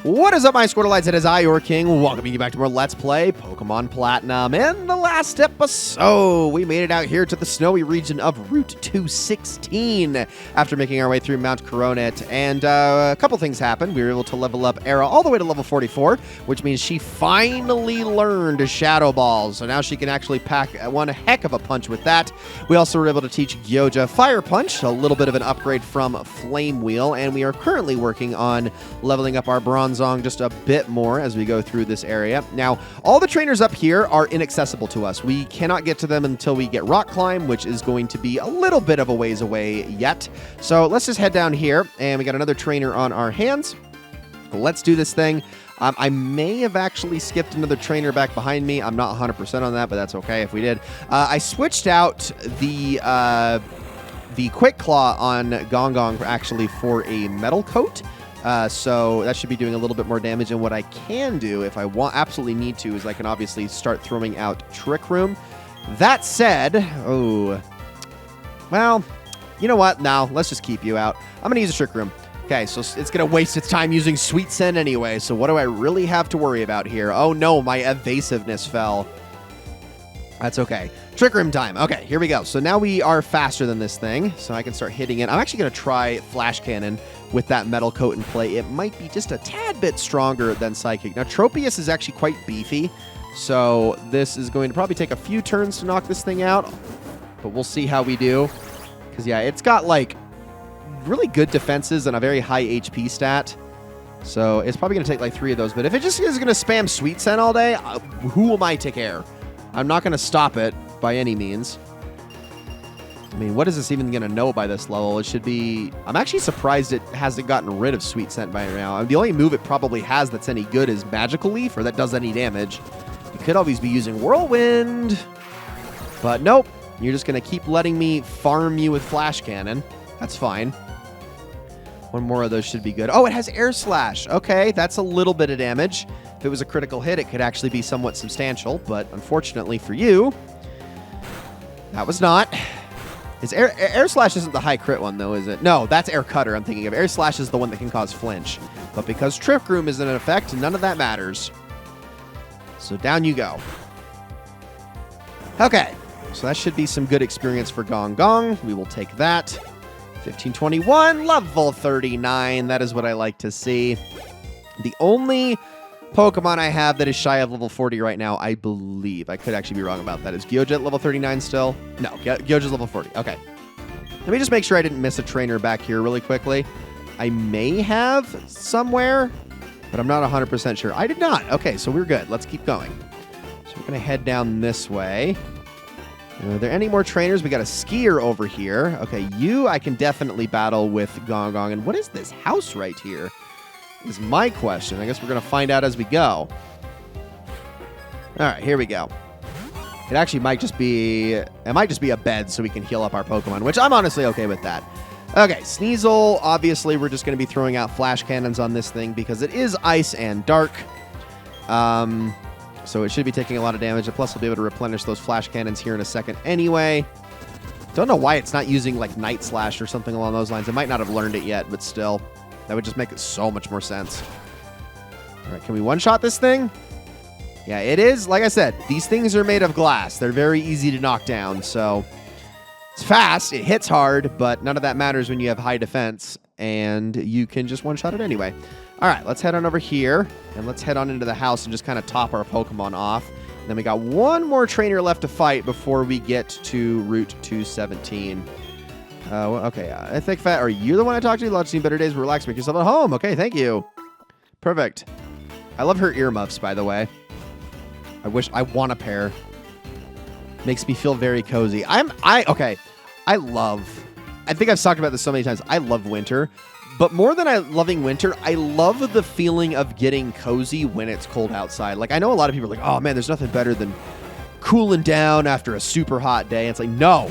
What is up, my Squirtleites? It is I, your king, welcoming you back to more Let's Play Pokemon Platinum. In the last episode, we made it out here to the snowy region of Route 216 after making our way through Mount Coronet, and a couple things happened. We were able to level up Era all the way to level 44, which means she finally learned Shadow Balls, so now she can actually pack one heck of a punch with that. We also were able to teach Gyoja Fire Punch, a little bit of an upgrade from Flame Wheel, and we are currently working on leveling up our Bronzong just a bit more as we go through this area. Now, all the trainers up here are inaccessible to us. We cannot get to them until we get Rock Climb, which is going to be a little bit of a ways away yet. So let's just head down here, and we got another trainer on our hands. Let's do this thing. I may have actually skipped another trainer back behind me. I'm not 100% on that, but that's okay if we did. I switched out the Quick Claw on Gong actually for a Metal Coat. So that should be doing a little bit more damage. And what I can do, if I absolutely need to, is I can obviously start throwing out Trick Room. That said, well, you know what? Now, let's just keep you out. I'm going to use a Trick Room. Okay, so it's going to waste its time using Sweet Scent anyway. So what do I really have to worry about here? Oh, no, my evasiveness fell. That's okay. Trick Room time. Okay, here we go. So now we are faster than this thing, so I can start hitting it. I'm actually going to try Flash Cannon with that Metal Coat in play. It might be just a tad bit stronger than Psychic. Now, Tropius is actually quite beefy, so this is going to probably take a few turns to knock this thing out, but we'll see how we do. Because, yeah, it's got, like, really good defenses and a very high HP stat, so it's probably going to take, like, 3 of those. But if it just is going to spam Sweet Scent all day, who am I to care? I'm not going to stop it by any means. I mean, what is this even going to know by this level? It should be... I'm actually surprised it hasn't gotten rid of Sweet Scent by now. I mean, the only move it probably has that's any good is Magical Leaf, or that does any damage. You could always be using Whirlwind. But nope. You're just going to keep letting me farm you with Flash Cannon. That's fine. One more of those should be good. Oh, it has Air Slash. Okay, that's a little bit of damage. If it was a critical hit, it could actually be somewhat substantial. But unfortunately for you, that was not... Air Slash isn't the high crit one, though, is it? No, that's Air Cutter I'm thinking of. Air Slash is the one that can cause flinch. But because Trick Room is in effect, none of that matters. So down you go. Okay, so that should be some good experience for Gong. We will take that. 1521, level 39. That is what I like to see. The only Pokemon I have that is shy of level 40 right now, I believe. I could actually be wrong about that. Is Gyoja at level 39 still? No, Gyoja's level 40. Okay. Let me just make sure I didn't miss a trainer back here really quickly. I may have somewhere, but I'm not 100% sure. I did not. Okay, so we're good. Let's keep going. So we're going to head down this way. Are there any more trainers? We got a skier over here. Okay, you I can definitely battle with Gong. And what is this house right here? Is my question. I guess we're going to find out as we go. All right, here we go. It actually might just be... It might just be a bed so we can heal up our Pokemon, which I'm honestly okay with that. Okay, Sneasel. Obviously, we're just going to be throwing out Flash Cannons on this thing because it is Ice and Dark. So it should be taking a lot of damage. And plus, we'll be able to replenish those Flash Cannons here in a second anyway. Don't know why it's not using, like, Night Slash or something along those lines. It might not have learned it yet, but still... That would just make it so much more sense. All right, can we one-shot this thing? Yeah, it is. Like I said, these things are made of glass. They're very easy to knock down, so... It's fast, it hits hard, but none of that matters when you have high defense, and you can just one-shot it anyway. All right, let's head on over here, and let's head on into the house and just kind of top our Pokemon off. And then we got one more trainer left to fight before we get to Route 217. Okay, I think, Fat, are you the one I talked to? Lots of better days, relax, make yourself at home. Okay, thank you. Perfect. I love her earmuffs, by the way. I want a pair. Makes me feel very cozy. Okay, I think I've talked about this so many times. I love winter, but more than loving winter, I love the feeling of getting cozy when it's cold outside. Like, I know a lot of people are like, oh man, there's nothing better than cooling down after a super hot day. And it's like, no,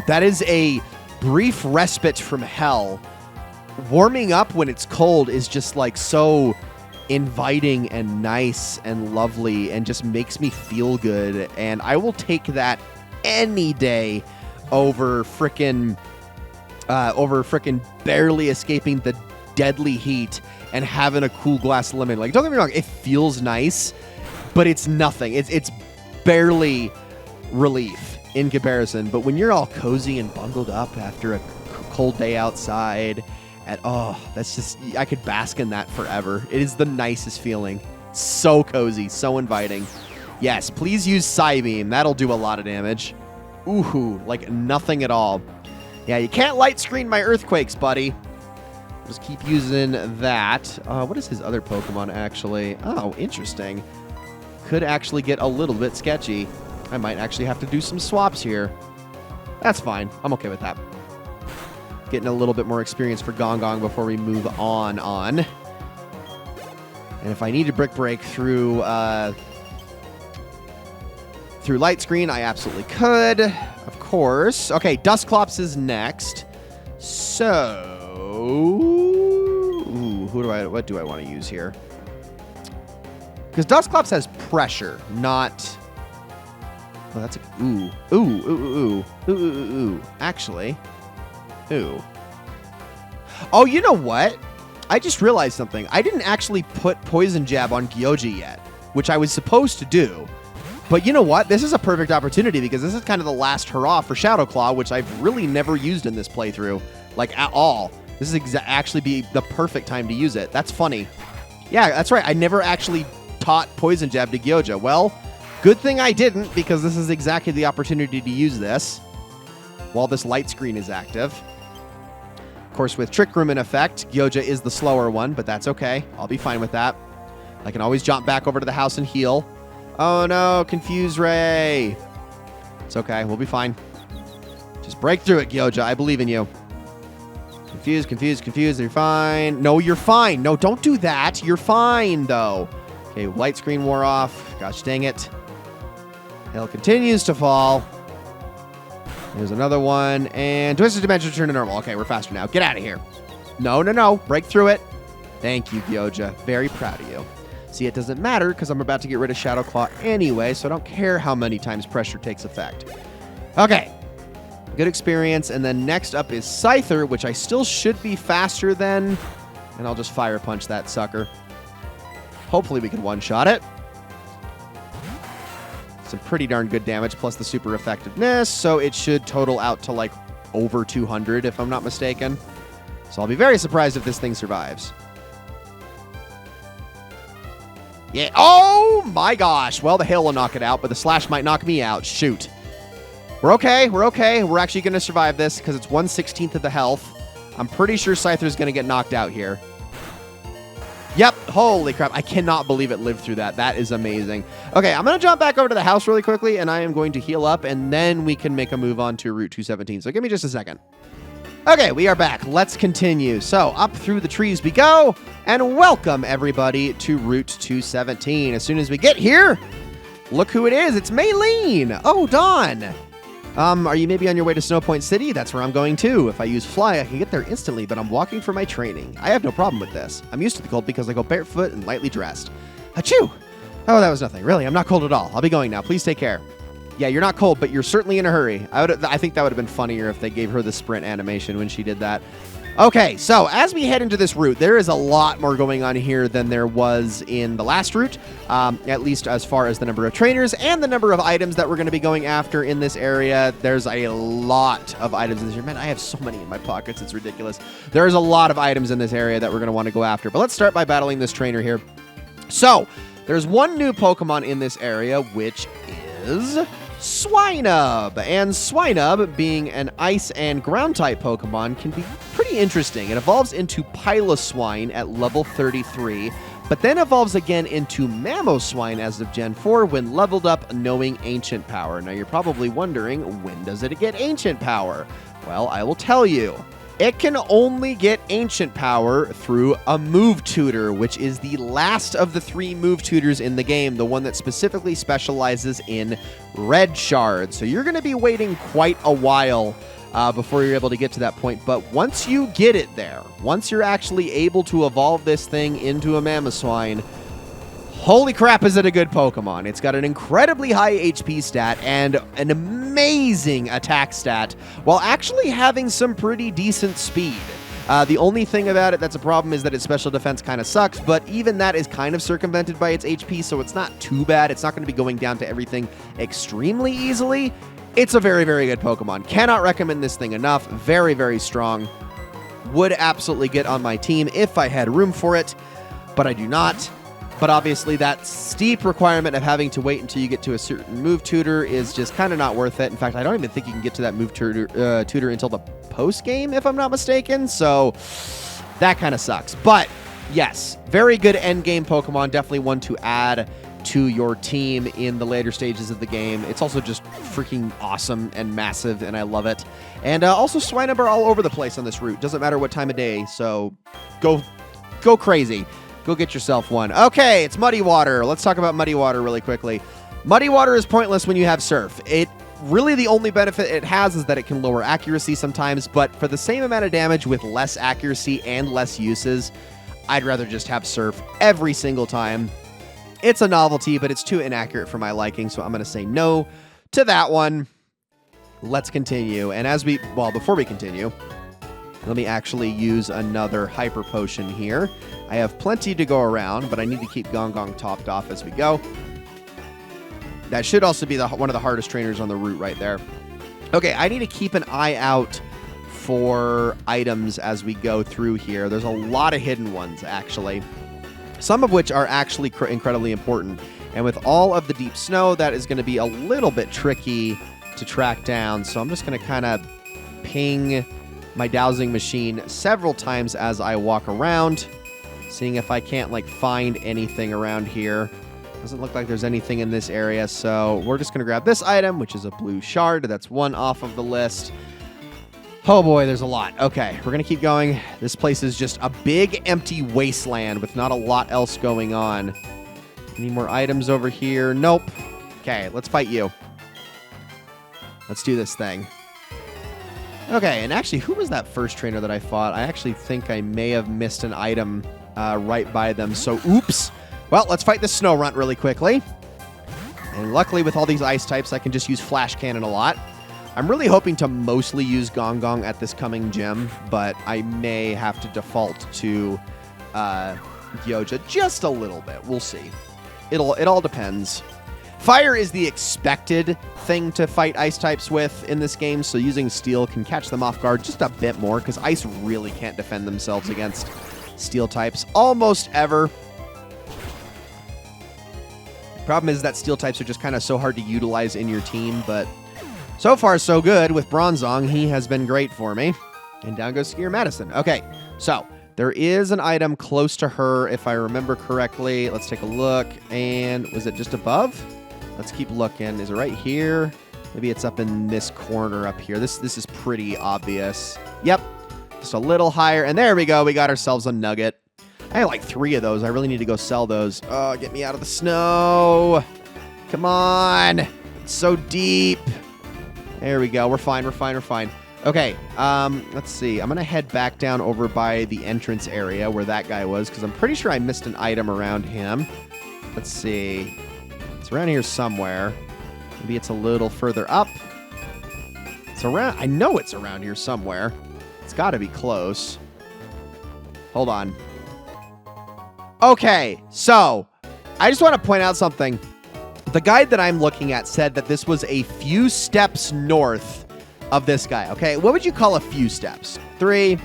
that is a brief respite from hell. Warming up when it's cold is just like so inviting and nice and lovely and just makes me feel good. And I will take that any day over frickin' barely escaping the deadly heat and having a cool glass of lemon. Like, don't get me wrong, it feels nice, but it's nothing. It's barely relief in comparison. But when you're all cozy and bundled up after a cold day outside, and that's just, I could bask in that forever. It is the nicest feeling. So cozy, so inviting. Yes, please use Psybeam. That'll do a lot of damage. Ooh, like nothing at all. Yeah, you can't light screen my earthquakes, buddy. Just keep using that. What is his other Pokemon, actually? Oh, interesting. Could actually get a little bit sketchy. I might actually have to do some swaps here. That's fine. I'm okay with that. Getting a little bit more experience for Gong Gong before we move on. And if I need to Brick Break through Light Screen, I absolutely could. Of course. Okay, Dusclops is next. So... Ooh, what do I want to use here? Because Dusclops has pressure, not... Oh, that's a... Ooh. Actually. Ooh. Oh, you know what? I just realized something. I didn't actually put Poison Jab on Gyoji yet, which I was supposed to do. But you know what? This is a perfect opportunity because this is kind of the last hurrah for Shadow Claw, which I've really never used in this playthrough, like at all. This is actually be the perfect time to use it. That's funny. Yeah, that's right. I never actually taught Poison Jab to Gyoja. Well, good thing I didn't, because this is exactly the opportunity to use this while this light screen is active. Of course, with Trick Room in effect, Gyoja is the slower one, but that's okay. I'll be fine with that. I can always jump back over to the house and heal. Oh no, Confuse Ray. It's okay, we'll be fine. Just break through it, Gyoja. I believe in you. Confused. You're fine. No, you're fine. No, don't do that. You're fine, though. Okay, light screen wore off. Gosh dang it. Hill continues to fall. There's another one. And Twisted Dimension return to normal. Okay, we're faster now. Get out of here. No. Break through it. Thank you, Gyoja. Very proud of you. See, it doesn't matter because I'm about to get rid of Shadow Claw anyway, so I don't care how many times pressure takes effect. Okay. Good experience. And then next up is Scyther, which I still should be faster than. And I'll just Fire Punch that sucker. Hopefully we can one-shot it. Some pretty darn good damage, plus the super effectiveness, so it should total out to like over 200 if I'm not mistaken. So I'll be very surprised if this thing survives. Yeah. Oh my gosh. Well, the hail will knock it out, but the slash might knock me out. Shoot. We're okay. We're actually going to survive this because it's 1/16 of the health. I'm pretty sure Scyther's going to get knocked out here. Yep. Holy crap. I cannot believe it lived through that. That is amazing. Okay, I'm going to jump back over to the house really quickly, and I am going to heal up, and then we can make a move on to Route 217. So give me just a second. Okay, we are back. Let's continue. So up through the trees we go, and welcome everybody to Route 217. As soon as we get here, look who it is. It's Maylene. Oh, Dawn. Are you maybe on your way to Snow Point City? That's where I'm going too. If I use Fly, I can get there instantly, but I'm walking for my training. I have no problem with this. I'm used to the cold because I go barefoot and lightly dressed. Achoo! Oh, that was nothing. Really, I'm not cold at all. I'll be going now. Please take care. Yeah, you're not cold, but you're certainly in a hurry. I think that would have been funnier if they gave her the sprint animation when she did that. Okay, so as we head into this route, there is a lot more going on here than there was in the last route, at least as far as the number of trainers and the number of items that we're going to be going after in this area. There's a lot of items in this area. Man, I have so many in my pockets. It's ridiculous. There's a lot of items in this area that we're going to want to go after. But let's start by battling this trainer here. So, there's one new Pokemon in this area, which is Swinub. And Swinub, being an ice and ground type Pokemon, can be pretty interesting. It evolves into Piloswine at level 33, but then evolves again into Mamoswine as of Gen 4 when leveled up knowing Ancient Power. Now you're probably wondering, when does it get Ancient Power? Well, I will tell you. It can only get Ancient Power through a Move Tutor, which is the last of the 3 Move Tutors in the game, the one that specifically specializes in Red Shards. So you're going to be waiting quite a while before you're able to get to that point. But once you get it there, once you're actually able to evolve this thing into a Mamoswine, holy crap, is it a good Pokemon. It's got an incredibly high HP stat and an amazing attack stat while actually having some pretty decent speed. The only thing about it that's a problem is that its special defense kind of sucks, but even that is kind of circumvented by its HP, so it's not too bad. It's not going to be going down to everything extremely easily. It's a very, very good Pokemon. Cannot recommend this thing enough. Very, very strong. Would absolutely get on my team if I had room for it, but I do not. But obviously that steep requirement of having to wait until you get to a certain move tutor is just kind of not worth it. In fact, I don't even think you can get to that move tutor until the post game, if I'm not mistaken. So that kind of sucks. But yes, very good end game Pokemon. Definitely one to add to your team in the later stages of the game. It's also just freaking awesome and massive, and I love it. And also Swinub are all over the place on this route. Doesn't matter what time of day, so go crazy. Go get yourself one. Okay, it's Muddy Water. Let's talk about Muddy Water really quickly. Muddy Water is pointless when you have Surf. Really the only benefit it has is that it can lower accuracy sometimes, but for the same amount of damage with less accuracy and less uses, I'd rather just have Surf every single time. It's a novelty, but it's too inaccurate for my liking, so I'm going to say no to that one. Let's continue. And before we continue, let me actually use another Hyper Potion here. I have plenty to go around, but I need to keep Gong topped off as we go. That should also be one of the hardest trainers on the route right there. Okay, I need to keep an eye out for items as we go through here. There's a lot of hidden ones, actually. Some of which are actually incredibly important. And with all of the deep snow, that is going to be a little bit tricky to track down. So I'm just going to kind of ping my dowsing machine several times as I walk around, seeing if I can't find anything around here. Doesn't look like there's anything in this area, so we're just going to grab this item, which is a blue shard. That's one off of the list. Oh boy, there's a lot. Okay, we're going to keep going. This place is just a big empty wasteland with not a lot else going on. Any more items over here? Nope. Okay, let's fight you. Let's do this thing. Okay, and actually, who was that first trainer that I fought? I actually think I may have missed an item right by them, so oops. Well, let's fight this Snow Runt really quickly. And luckily, with all these ice types, I can just use Flash Cannon a lot. I'm really hoping to mostly use Gong at this coming gym, but I may have to default to Gyoja just a little bit. We'll see. It all depends. Fire is the expected thing to fight ice types with in this game, so using steel can catch them off guard just a bit more, because ice really can't defend themselves against steel types almost ever. Problem is that steel types are just kind of so hard to utilize in your team, but so far so good with Bronzong. He has been great for me. And down goes Skier Madison. Okay, so there is an item close to her, if I remember correctly. Let's take a look. And was it just above? Let's keep looking. Is it right here? Maybe it's up in this corner up here. This is pretty obvious. Yep, just a little higher. And there we go. We got ourselves a nugget. I have 3 of those. I really need to go sell those. Oh, get me out of the snow. Come on. It's so deep. There we go. We're fine. Okay, let's see. I'm going to head back down over by the entrance area where that guy was, because I'm pretty sure I missed an item around him. Let's see. It's around here somewhere. Maybe it's a little further up. It's around. I know it's around here somewhere. It's got to be close. Hold on. Okay, so I just want to point out something. The guide that I'm looking at said that this was a few steps north of this guy. Okay, what would you call a few steps? 3,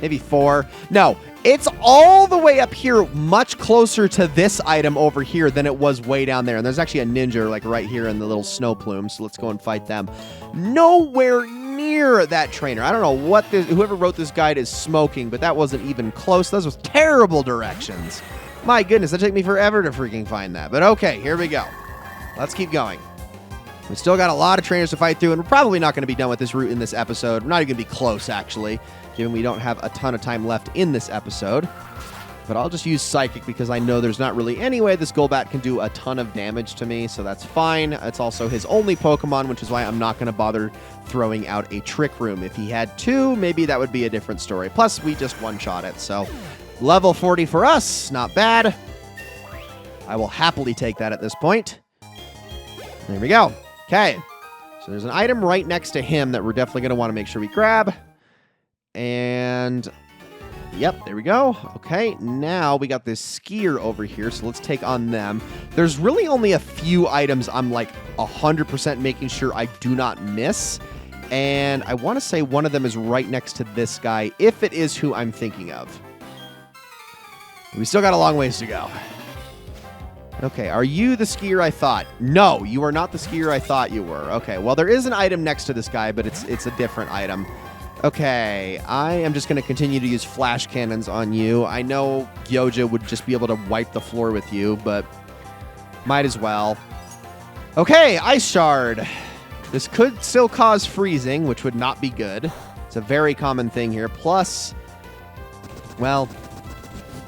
maybe 4. No, it's all the way up here, much closer to this item over here than it was way down there. And there's actually a ninja right here in the little snow plume. So let's go and fight them. Nowhere near that trainer. I don't know what whoever wrote this guide is smoking, but that wasn't even close. Those was terrible directions. My goodness, that took me forever to freaking find that. But okay, here we go. Let's keep going. We still got a lot of trainers to fight through, and we're probably not going to be done with this route in this episode. We're not even going to be close, actually, given we don't have a ton of time left in this episode. But I'll just use Psychic because I know there's not really any way this Golbat can do a ton of damage to me, so that's fine. It's also his only Pokemon, which is why I'm not going to bother throwing out a Trick Room. If he had 2, maybe that would be a different story. Plus, we just one-shot it, so level 40 for us, not bad. I will happily take that at this point. There we go. Okay, so there's an item right next to him that we're definitely going to want to make sure we grab. And yep, there we go. Okay, now we got this skier over here, so let's take on them. There's really only a few items I'm like 100% making sure I do not miss. And I want to say one of them is right next to this guy, if it is who I'm thinking of. We still got a long ways to go. Okay, are you the skier I thought? No, you are not the skier I thought you were. Okay, well, there is an item next to this guy, but it's a different item. Okay, I am just going to continue to use flash cannons on you. I know Gyoja would just be able to wipe the floor with you, but might as well. Okay, Ice Shard. This could still cause freezing, which would not be good. It's a very common thing here. Plus, well,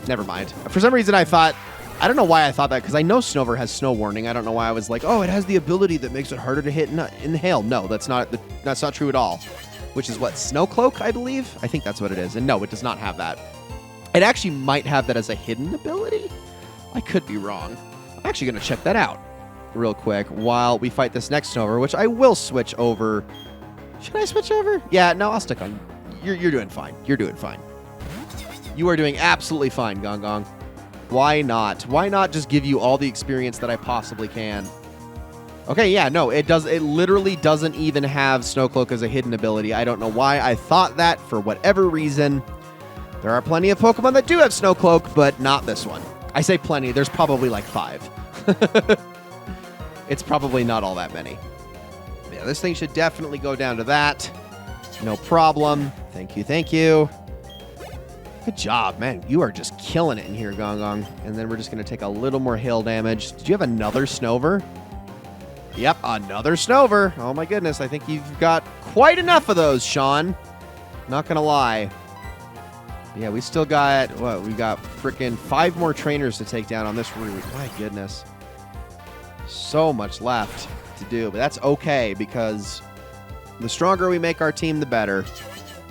never mind. For some reason, I don't know why I thought that, because I know Snover has snow warning. I don't know why I was like, oh, it has the ability that makes it harder to hit in the hail. No, that's not true at all. Which is what, Snow Cloak, I believe? I think that's what it is. And no, it does not have that. It actually might have that as a hidden ability. I could be wrong. I'm actually going to check that out real quick while we fight this next Snover, which I will switch over. Should I switch over? Yeah, no, I'll stick on. You're doing fine. You're doing fine. You are doing absolutely fine, Gong Gong. Why not? Why not just give you all the experience that I possibly can? Okay, yeah, no, it does. It literally doesn't even have Snow Cloak as a hidden ability. I don't know why I thought that for whatever reason. There are plenty of Pokemon that do have Snow Cloak, but not this one. I say plenty. There's probably like 5. It's probably not all that many. Yeah, this thing should definitely go down to that. No problem. Thank you, thank you. Good job, man. You are just killing it in here, Gong Gong. And then we're just going to take a little more hail damage. Did you have another Snover? Yep, another Snover. Oh my goodness, I think you've got quite enough of those, Sean. Not gonna lie. Yeah, we still got, what, we got freaking 5 more trainers to take down on this route. My goodness. So much left to do, but that's okay, because the stronger we make our team, the better.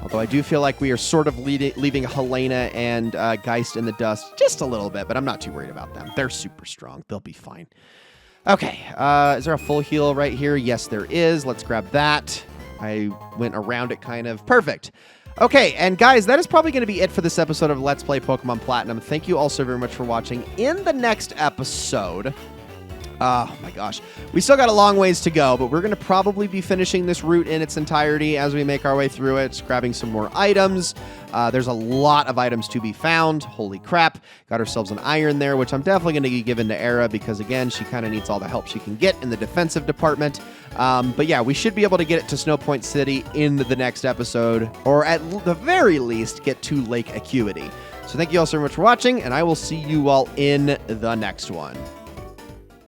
Although I do feel like we are sort of leaving Helena and Geist in the dust just a little bit, but I'm not too worried about them. They're super strong. They'll be fine. Okay, is there a full heal right here? Yes, there is. Let's grab that. I went around it kind of. Perfect. Okay, and guys, that is probably going to be it for this episode of Let's Play Pokemon Platinum. Thank you all so very much for watching. In the next episode... oh my gosh. We still got a long ways to go, but we're going to probably be finishing this route in its entirety as we make our way through it, grabbing some more items. There's a lot of items to be found. Holy crap. Got ourselves an iron there, which I'm definitely going to give into Era because, again, she kind of needs all the help she can get in the defensive department. But yeah, we should be able to get it to Snow Point City in the next episode, or at the very least, get to Lake Acuity. So thank you all so much for watching, and I will see you all in the next one.